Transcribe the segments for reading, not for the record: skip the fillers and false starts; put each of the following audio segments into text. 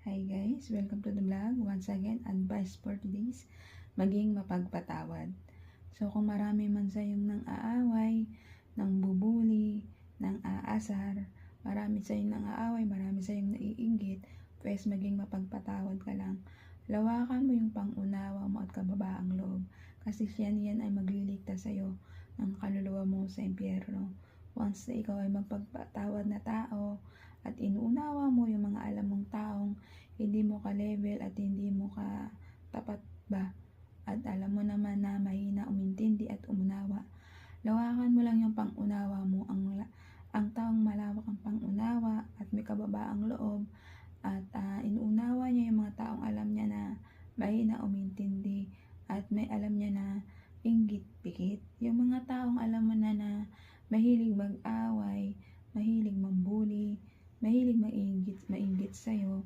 Hi guys, welcome to the vlog. Once again, advice for today's maging mapagpatawad. So kung marami man sa yung nang aaway, nang bubuli, nang aasar, marami sa yung nang aaway, marami sa yung naiinggit, pwes maging mapagpatawad ka lang. Lawakan mo yung pangunawa mo at kababaang loob. Kasi yan ay magliligtas sa'yo ng kaluluwa mo sa impyerno. Once na ikaw ay magpagpatawad na tao at inuunawa mo yung mga alam mong taong hindi mo ka-level at hindi mo ka tapat ba, at alam mo naman na mahina umintindi at umunawa, lawakan mo lang yung pangunawa mo. Ang taong malawak ang pangunawa at may kababaang loob at inuunawa niya yung mga taong alam niya na mahina umintindi at may alam niya na inggit pikit. Yung mga taong alam mo na mahilig mag-away, mahilig mambuli, mahilig mainggit sa'yo,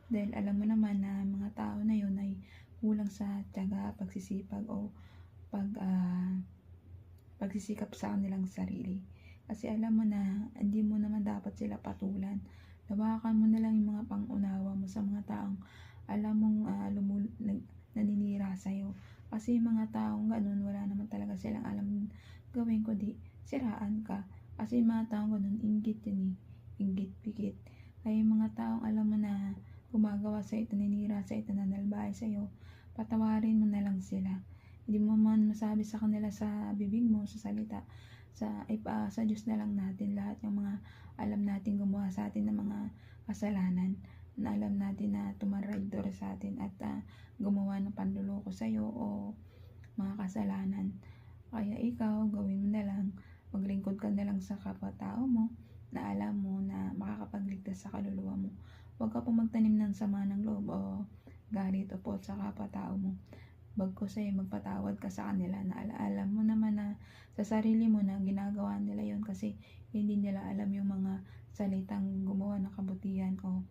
dahil alam mo naman na mga tao na yun ay kulang sa tiyaga, pagsisipag o pagsisikap sa kanilang sarili. Kasi alam mo na hindi mo naman dapat sila patulan. Lawakan mo na lang yung mga pangunawa mo sa mga taong alam mong naninira sa'yo. Kasi yung mga taong ganun, wala naman talaga silang alam gawin kundi siraan ka. Kasi yung mga taong ganun, inggit yun eh. Inggit pikit. Kaya yung mga taong alam mo na gumagawa sa ito, naninira sa ito, nanalbahay sa iyo, patawarin mo na lang sila. Hindi mo man masabi sa kanila sa bibig mo, sa salita, sa Diyos na lang natin lahat yung mga alam natin gumawa sa atin ng mga kasalanan, na alam natin na tumaragdor sa atin at gumawa ng panluloko sa iyo o mga kasalanan. Kaya ikaw, gawin mo na lang, maglingkod ka na lang sa kapwa-tao mo na alam mo na makakapagligtas sa kaluluwa mo. Huwag ka pong magtanim ng sama ng loob o galit o pot sa kapwa-tao mo. Bagkus ay magpatawad ka sa kanila na alam mo naman na sa sarili mo na ginagawa nila yon kasi hindi nila alam yung mga salitang gumawa ng kabutihan o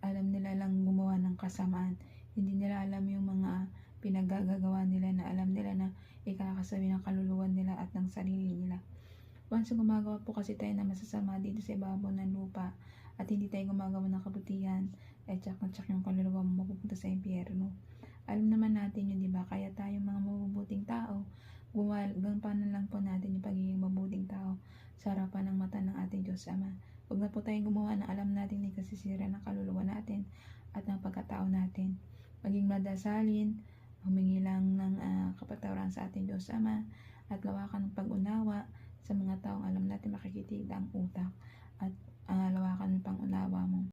alam nila lang gumawa ng kasamaan. Hindi nila alam yung mga pinagagagawa nila na alam nila na ikakasawi ng kaluluwa nila at ng sarili nila. Once gumagawa po kasi tayo na masasama dito sa ibabaw ng lupa at hindi tayo gumagawa ng kabutihan, ay tsak yung kaluluwa mo mapupunta sa impyerno. Alam naman natin yun, di ba? Kaya tayong mga mabubuting tao, gampanan lang po natin yung pagiging mabuting tao sa harapan ng mata ng ating Diyos Ama. Huwag na po tayong gumawa ng alam natin na kasisira ng kaluluwa natin at ng pagkatao natin. Maging madasalin, humingi lang ng kapatawaran sa ating Diyos Ama at lawakan ng pag-unawa sa mga taong alam natin makikitig ang utak at lawakan ng pang-unawa mo.